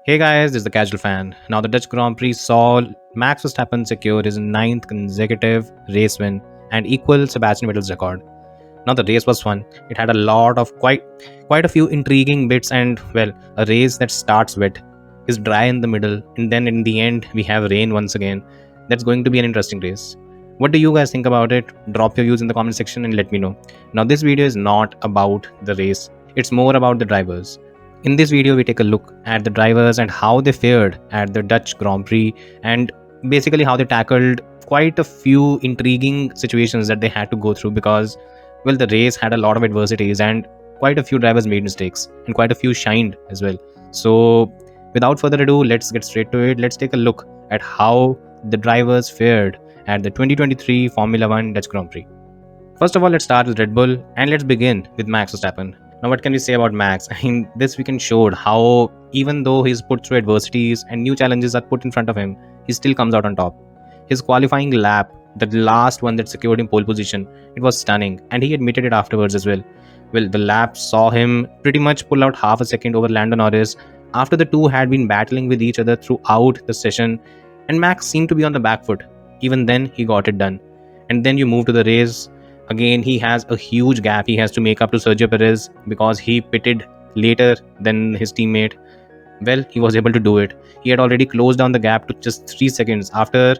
Hey guys, this is the Casual Fan. Now, the Dutch Grand Prix saw Max Verstappen secure his ninth consecutive race win and equal Sebastian Vettel's record. Now, the race was fun. It had a lot of quite a few intriguing bits, and well, a race that starts wet, is dry in the middle, and then in the end we have rain once again. That's going to be an interesting race. What do you guys think about it? Drop your views in the comment section and let me know. Now, this video is not about the race. It's more about the drivers. In this video, we take a look at the drivers and how they fared at the Dutch Grand Prix, and basically how they tackled quite a few intriguing situations that they had to go through because, well, the race had a lot of adversities and quite a few drivers made mistakes and quite a few shined as well. So, without further ado, let's get straight to it. Let's take a look at how the drivers fared at the 2023 Formula One Dutch Grand Prix. First of all, let's start with Red Bull and let's begin with Max Verstappen. Now, what can we say about Max? I mean, this weekend showed how, even though he's put through adversities and new challenges are put in front of him, he still comes out on top. His qualifying lap, the last one that secured him pole position, it was stunning, and he admitted it afterwards as well. Well, the lap saw him pretty much pull out half a second over Lando Norris after the two had been battling with each other throughout the session, and Max seemed to be on the back foot. Even then, he got it done. And then you move to the race. Again, he has a huge gap he has to make up to Sergio Perez because he pitted later than his teammate. Well, he was able to do it. He had already closed down the gap to just 3 seconds after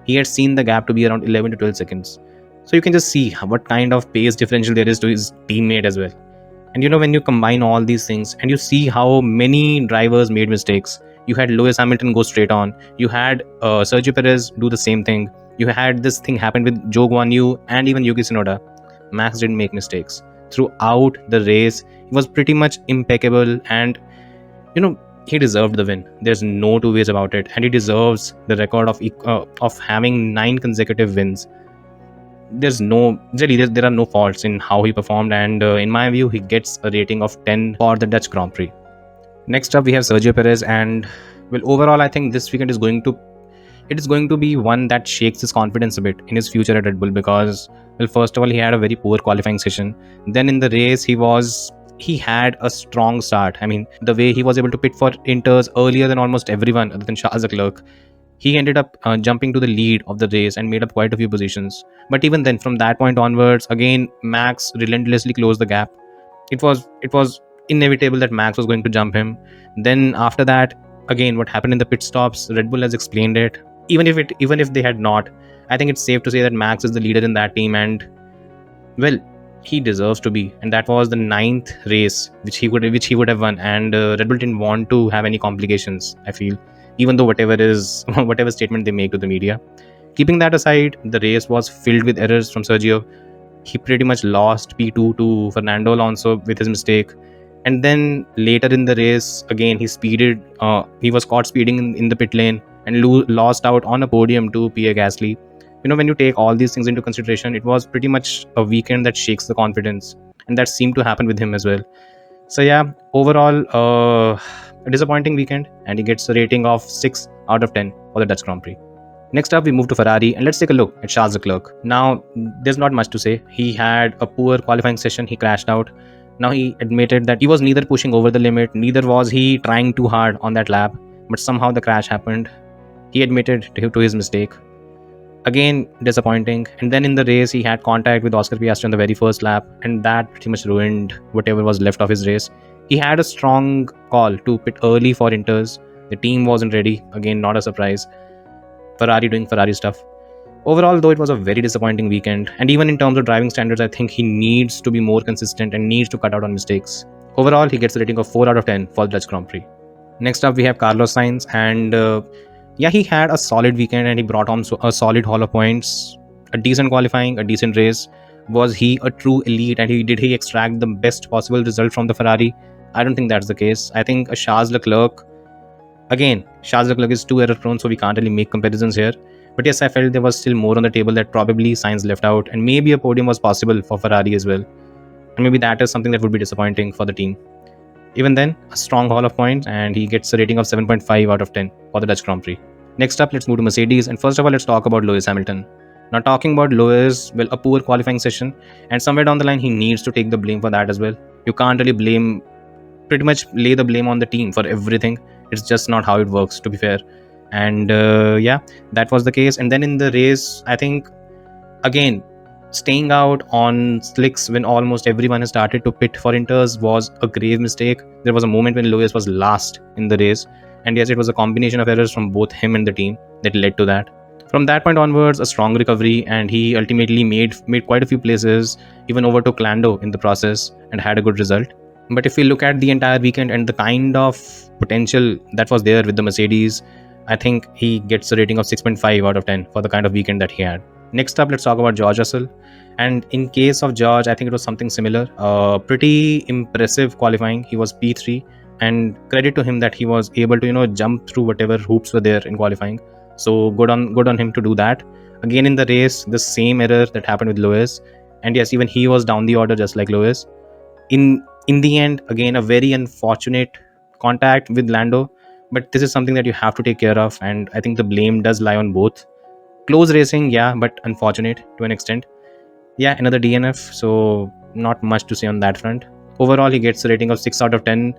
he had seen the gap to be around 11 to 12 seconds. So you can just see what kind of pace differential there is to his teammate as well. And when you combine all these things and you see how many drivers made mistakes, you had Lewis Hamilton go straight on, you had Sergio Perez do the same thing, you had this thing happen with Zhou Guanyu and even Yuki Tsunoda. Max didn't make mistakes. Throughout the race, he was pretty much impeccable, and he deserved the win. There's no two ways about it, and he deserves the record of having 9 consecutive wins. There are no faults in how he performed, and in my view, he gets a rating of 10 for the Dutch Grand Prix. Next up, we have Sergio Perez, and well, overall, I think this weekend is going to be one that shakes his confidence a bit in his future at Red Bull because, well, first of all, he had a very poor qualifying session. Then in the race, he had a strong start. I mean, the way he was able to pit for inters earlier than almost everyone other than Charles Leclerc, he ended up jumping to the lead of the race and made up quite a few positions. But even then, from that point onwards, again, Max relentlessly closed the gap. It was inevitable that Max was going to jump him. Then after that, again, what happened in the pit stops, Red Bull has explained it. Even if they had not, I think it's safe to say that Max is the leader in that team, and well, he deserves to be. And that was the ninth race which he would have won, and Red Bull didn't want to have any complications, I feel, even though whatever statement they make to the media. Keeping that aside, the race was filled with errors from Sergio. He pretty much lost P2 to Fernando Alonso with his mistake. And then later in the race, again, he was caught speeding in the pit lane and lost out on a podium to Pierre Gasly. When you take all these things into consideration, it was pretty much a weekend that shakes the confidence, and that seemed to happen with him as well. So yeah, overall, a disappointing weekend, and he gets a rating of 6 out of 10 for the Dutch Grand Prix. Next up, we move to Ferrari, and let's take a look at Charles Leclerc. Now, there's not much to say. He had a poor qualifying session. He crashed out. Now, he admitted that he was neither pushing over the limit, neither was he trying too hard on that lap, but somehow the crash happened. He admitted to his mistake. Again, disappointing. And then in the race, he had contact with Oscar Piastri on the very first lap, and that pretty much ruined whatever was left of his race. He had a strong call to pit early for inters. The team wasn't ready. Again, not a surprise. Ferrari doing Ferrari stuff. Overall, though, it was a very disappointing weekend, and even in terms of driving standards, I think he needs to be more consistent and needs to cut out on mistakes. Overall, he gets a rating of 4 out of 10 for the Dutch Grand Prix. Next up, we have Carlos Sainz, and he had a solid weekend and he brought on a solid haul of points, a decent qualifying, a decent race. Was he a true elite, and did he extract the best possible result from the Ferrari? I don't think that's the case. I think Charles Leclerc is too error prone, so we can't really make comparisons here. But yes, I felt there was still more on the table that probably Sainz left out, and maybe a podium was possible for Ferrari as well. And maybe that is something that would be disappointing for the team. Even then, a strong haul of points, and he gets a rating of 7.5 out of 10 for the Dutch Grand Prix. Next up, let's move to Mercedes, and first of all, let's talk about Lewis Hamilton. Now, talking about Lewis, well, a poor qualifying session, and somewhere down the line, he needs to take the blame for that as well. You can't really pretty much lay the blame on the team for everything. It's just not how it works, to be fair. And yeah, that was the case. And then in the race, I think, again, staying out on slicks when almost everyone has started to pit for inters was a grave mistake. There was a moment when Lewis was last in the race, and yes, it was a combination of errors from both him and the team that led to that. From that point onwards, a strong recovery, and he ultimately made quite a few places, even overtook Lando in the process, and had a good result. But if we look at the entire weekend and the kind of potential that was there with the Mercedes, I think he gets a rating of 6.5 out of 10 for the kind of weekend that he had. Next up, let's talk about George Russell. And in case of George, I think it was something similar. Pretty impressive qualifying. He was P3, and credit to him that he was able to jump through whatever hoops were there in qualifying. So good on him to do that. Again in the race, the same error that happened with Lewis, and yes, even he was down the order just like Lewis. In the end, again, a very unfortunate contact with Lando, but this is something that you have to take care of, and I think the blame does lie on both. Close racing, yeah, but unfortunate to an extent. Yeah, another DNF, so not much to say on that front. Overall, he gets a rating of 6 out of 10,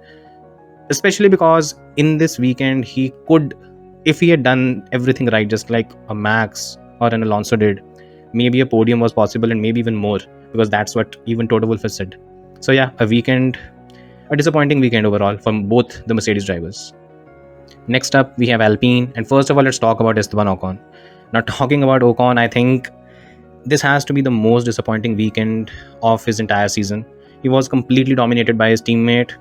especially because in this weekend, he could, if he had done everything right, just like a Max or an Alonso did, maybe a podium was possible and maybe even more, because that's what even Toto Wolff has said. So yeah, a disappointing weekend overall for both the Mercedes drivers. Next up, we have Alpine, and first of all, let's talk about Esteban Ocon. Now, talking about Ocon, I think this has to be the most disappointing weekend of his entire season. He was completely dominated by his teammate,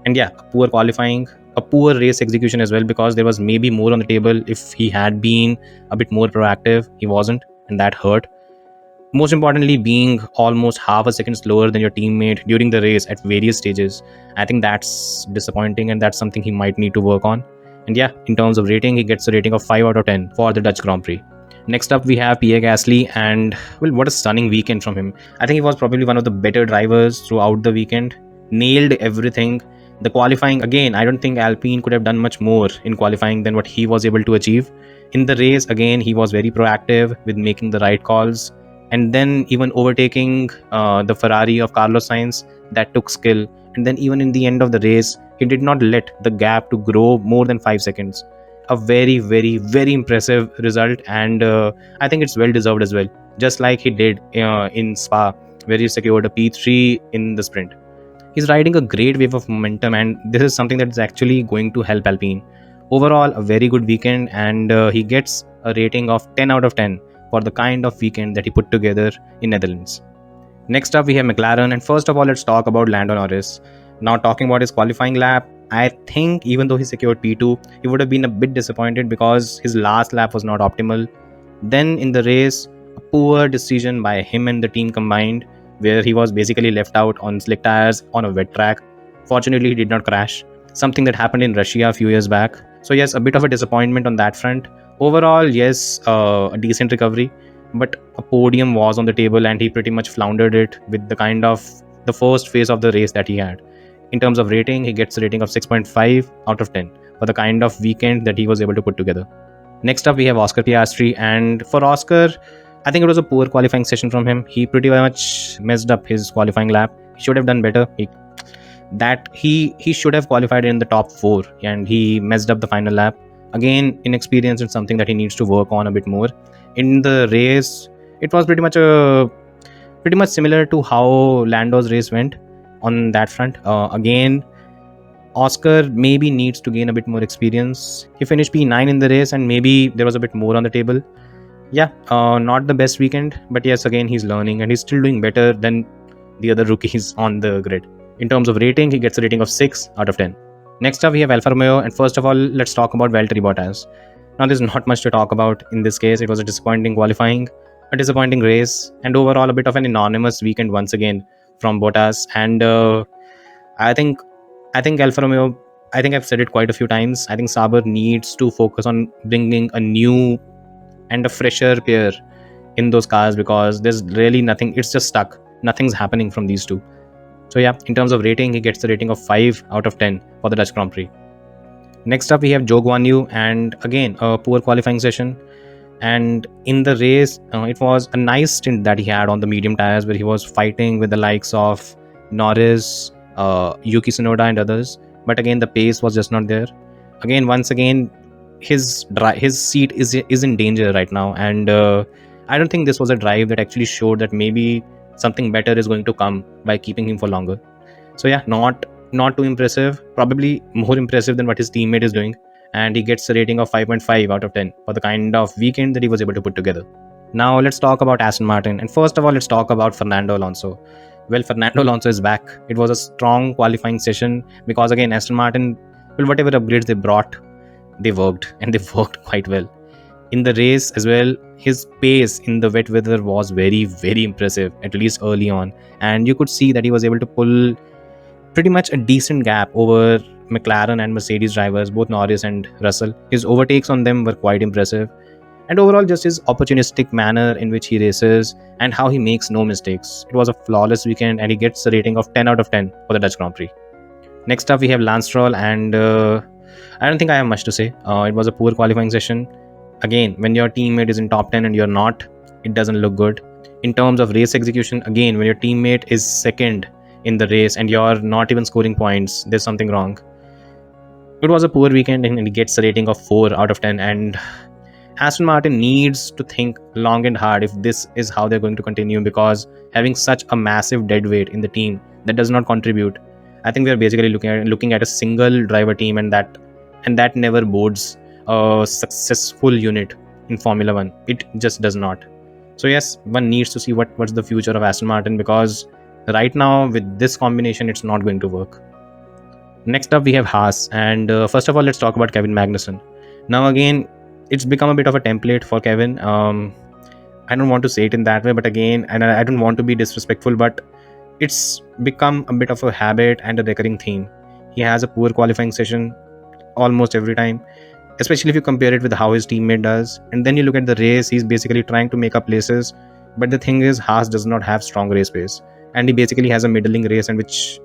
and yeah, poor qualifying, a poor race execution as well, because there was maybe more on the table if he had been a bit more proactive. He wasn't, and that hurt. Most importantly, being almost half a second slower than your teammate during the race at various stages. I think that's disappointing, and that's something he might need to work on. And yeah, in terms of rating, he gets a rating of 5 out of 10 for the Dutch Grand Prix. Next up, we have Pierre Gasly, and well, what a stunning weekend from him. I think he was probably one of the better drivers throughout the weekend, nailed everything. The qualifying, again, I don't think Alpine could have done much more in qualifying than what he was able to achieve. In the race, again, he was very proactive with making the right calls, and then even overtaking the Ferrari of Carlos Sainz. That took skill. And then even in the end of the race, he did not let the gap to grow more than 5 seconds. A very, very, very impressive result, and I think it's well deserved as well, just like he did in Spa, where he secured a P3 in the sprint. He's riding a great wave of momentum, and this is something that is actually going to help Alpine. Overall, a very good weekend, and he gets a rating of 10 out of 10 for the kind of weekend that he put together in Netherlands. Next up, we have McLaren, and first of all, let's talk about Lando Norris. Now, talking about his qualifying lap, I think even though he secured P2, he would have been a bit disappointed because his last lap was not optimal. Then in the race, a poor decision by him and the team combined, where he was basically left out on slick tires on a wet track. Fortunately, he did not crash, something that happened in Russia a few years back. So yes, a bit of a disappointment on that front. Overall, yes, a decent recovery, but a podium was on the table, and he pretty much floundered it with the kind of the first phase of the race that he had. In terms of rating, he gets a rating of 6.5 out of 10 for the kind of weekend that he was able to put together. Next up, we have Oscar Piastri, and for Oscar, I think it was a poor qualifying session from him. He pretty much messed up his qualifying lap. He should have done better. He should have qualified in the top 4, and he messed up the final lap. Again, inexperience is something that he needs to work on a bit more. In the race, it was pretty much similar to how Lando's race went on that front. Again, Oscar maybe needs to gain a bit more experience. He finished P9 in the race, and maybe there was a bit more on the table. Yeah, not the best weekend, but yes, again, he's learning, and he's still doing better than the other rookies on the grid. In terms of rating, he gets a rating of 6 out of 10. Next up, we have Alfa Romeo, and first of all, let's talk about Valtteri Bottas. Now, there's not much to talk about in this case. It was a disappointing qualifying, a disappointing race, and overall a bit of an anonymous weekend once again from Bottas. And I think Alfa Romeo, I think I've said it quite a few times, I think Sauber needs to focus on bringing a new and a fresher pair in those cars, because there's really nothing, it's just stuck. Nothing's happening from these two. So yeah, in terms of rating, he gets the rating of 5 out of 10 for the Dutch Grand Prix. Next up, we have Zhou Guanyu, and again, a poor qualifying session. And in the race, it was a nice stint that he had on the medium tires, where he was fighting with the likes of Norris, Yuki Tsunoda and others. But again, the pace was just not there. Again, once again, his seat is in danger right now, and I don't think this was a drive that actually showed that maybe something better is going to come by keeping him for longer. So yeah, not too impressive. Probably more impressive than what his teammate is doing, and he gets a rating of 5.5 out of 10 for the kind of weekend that he was able to put together. Now let's talk about Aston Martin, and first of all, let's talk about Fernando Alonso. Well, Fernando Alonso is back. It was a strong qualifying session because again, Aston Martin, well, whatever upgrades they brought, they worked and they worked quite well. In the race as well, his pace in the wet weather was very, very impressive, at least early on. And you could see that he was able to pull pretty much a decent gap over McLaren and Mercedes drivers, both Norris and Russell. His overtakes on them were quite impressive. And overall, just his opportunistic manner in which he races and how he makes no mistakes. It was a flawless weekend, and he gets a rating of 10 out of 10 for the Dutch Grand Prix. Next up, we have Lance Stroll, and I don't think I have much to say. It was a poor qualifying session. Again, when your teammate is in top 10 and you're not, it doesn't look good. In terms of race execution, again, when your teammate is second in the race and you're not even scoring points, there's something wrong. It was a poor weekend, and it gets a rating of 4 out of 10. And Aston Martin needs to think long and hard if this is how they're going to continue, because having such a massive dead weight in the team that does not contribute, I think we are basically looking at a single driver team, and that never bodes a successful unit in Formula One. It just does not. So yes, one needs to see what's the future of Aston Martin, because right now with this combination, it's not going to work. Next up, we have Haas, and first of all, let's talk about Kevin Magnussen. Now again, it's become a bit of a template for Kevin. I don't want to say it in that way, but again, and I don't want to be disrespectful, but it's become a bit of a habit and a recurring theme. He has a poor qualifying session almost every time, especially if you compare it with how his teammate does. And then you look at the race, he's basically trying to make up places. But the thing is, Haas does not have strong race pace, and he basically has a middling race, and which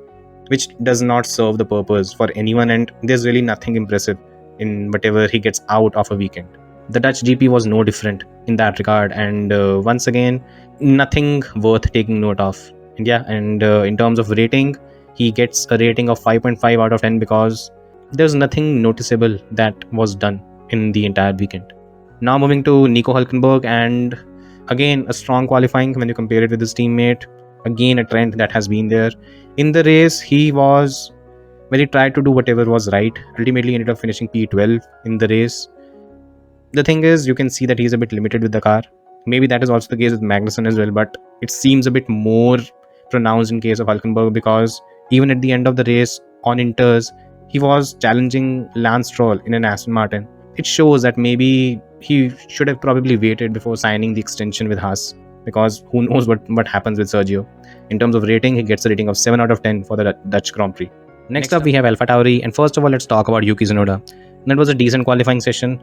does not serve the purpose for anyone. And there's really nothing impressive in whatever he gets out of a weekend. The Dutch GP was no different in that regard, and once again, nothing worth taking note of. And yeah, and in terms of rating, he gets a rating of 5.5 out of 10 because there's nothing noticeable that was done in the entire weekend. Now moving to Nico Hülkenberg, and again, a strong qualifying when you compare it with his teammate. Again, a trend that has been there. In the race, he tried to do whatever was right, ultimately ended up finishing P12 in the race. The thing is, you can see that he's a bit limited with the car. Maybe that is also the case with Magnussen as well, but it seems a bit more pronounced in case of Hülkenberg, because even at the end of the race on inters, he was challenging Lance Stroll in an Aston Martin. It shows that maybe he should have probably waited before signing the extension with Haas, because who knows what happens with Sergio. In terms of rating, he gets a rating of 7 out of 10 for the Dutch Grand Prix. Next up, we have AlphaTauri, and first of all, let's talk about Yuki Tsunoda. That was a decent qualifying session,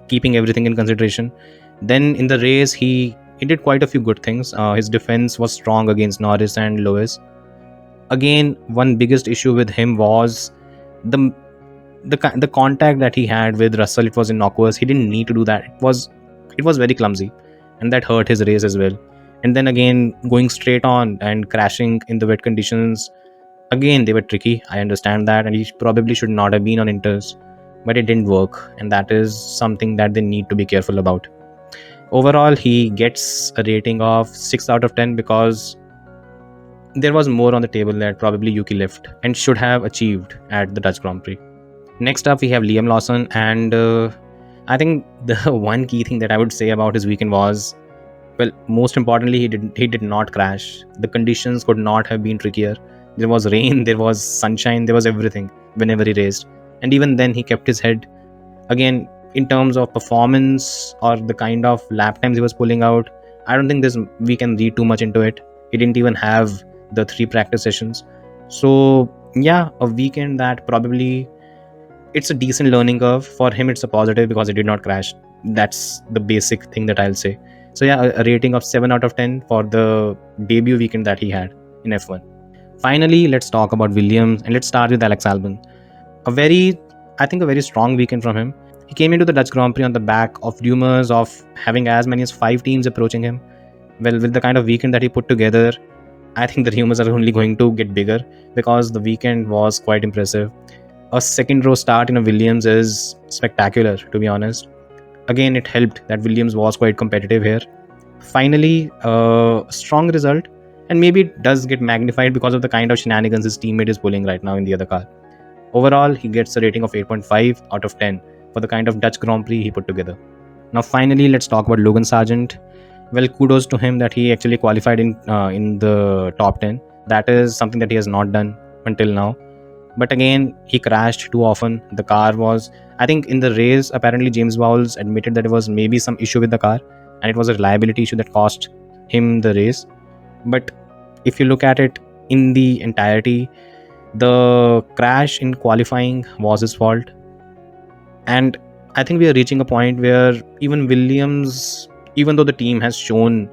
keeping everything in consideration. Then in the race, he did quite a few good things. His defense was strong against Norris and Lewis. Again, one biggest issue with him was the contact that he had with Russell. It was innocuous. He didn't need to do that. It was very clumsy, and that hurt his race as well. And then again, going straight on and crashing in the wet conditions, again, they were tricky. I understand that, and he probably should not have been on inters, but it didn't work, and that is something that they need to be careful about. Overall, he gets a rating of 6 out of 10 because there was more on the table that probably Yuki left and should have achieved at the Dutch Grand Prix. Next up, we have Liam Lawson, and I think the one key thing that I would say about his weekend was, well, most importantly, he did not crash. The conditions could not have been trickier. There was rain, there was sunshine, there was everything whenever he raced. And even then, he kept his head. Again, in terms of performance or the kind of lap times he was pulling out, I don't think we can read too much into it. He didn't even have the 3 practice sessions. So yeah, a weekend that probably, it's a decent learning curve. For him, it's a positive because it did not crash. That's the basic thing that I'll say. So yeah, a rating of 7 out of 10 for the debut weekend that he had in F1. Finally, let's talk about Williams, and let's start with Alex Albon. A very strong weekend from him. He came into the Dutch Grand Prix on the back of rumors of having as many as 5 teams approaching him. Well, with the kind of weekend that he put together, I think the rumors are only going to get bigger, because the weekend was quite impressive. a second row start in a Williams is spectacular, to be honest. Again, it helped that Williams was quite competitive here. Finally, a strong result, and maybe it does get magnified because of the kind of shenanigans his teammate is pulling right now in the other car. Overall, he gets a rating of 8.5 out of 10 for the kind of Dutch Grand Prix he put together. Now, finally, let's talk about Logan Sargent. Well, kudos to him that he actually qualified in the top 10. That is something that he has not done until now. But again, he crashed too often. The car was, I think, in the race, apparently James Bowles admitted that there was maybe some issue with the car, and it was a reliability issue that cost him the race. But if you look at it in the entirety, the crash in qualifying was his fault. And I think we are reaching a point where even Williams, even though the team has shown,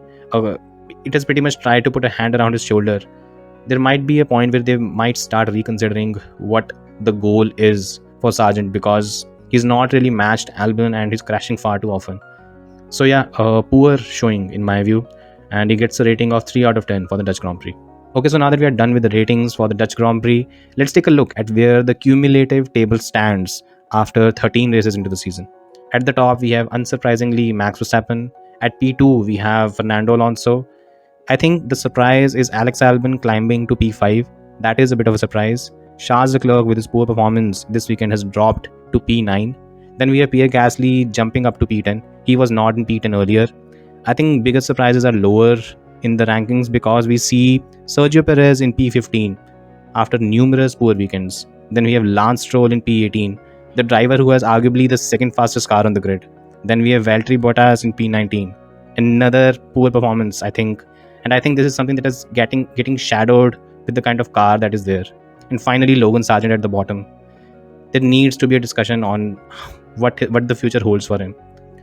it has pretty much tried to put a hand around his shoulder, there might be a point where they might start reconsidering what the goal is for Sargent, because he's not really matched Albon and he's crashing far too often. So yeah, a poor showing in my view, and he gets a rating of 3 out of 10 for the Dutch Grand Prix. Okay, so now that we are done with the ratings for the Dutch Grand Prix, let's take a look at where the cumulative table stands after 13 races into the season. At the top, we have unsurprisingly Max Verstappen. At P2, we have Fernando Alonso. I think the surprise is Alex Albon climbing to P5. That is a bit of a surprise. Charles Leclerc, with his poor performance this weekend, has dropped to P9. Then we have Pierre Gasly jumping up to P10. He was not in P10 earlier. I think bigger surprises are lower in the rankings because we see Sergio Perez in P15 after numerous poor weekends. Then we have Lance Stroll in P18, the driver who has arguably the second fastest car on the grid. Then we have Valtteri Bottas in P19. Another poor performance, I think. And I think this is something that is getting shadowed with the kind of car that is there. And finally, Logan Sargent at the bottom. There needs to be a discussion on what the future holds for him.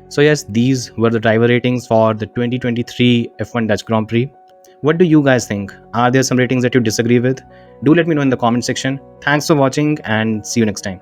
So yes, these were the driver ratings for the 2023 F1 Dutch Grand Prix. What do you guys think? Are there some ratings that you disagree with? Do let me know in the comment section. Thanks for watching and see you next time.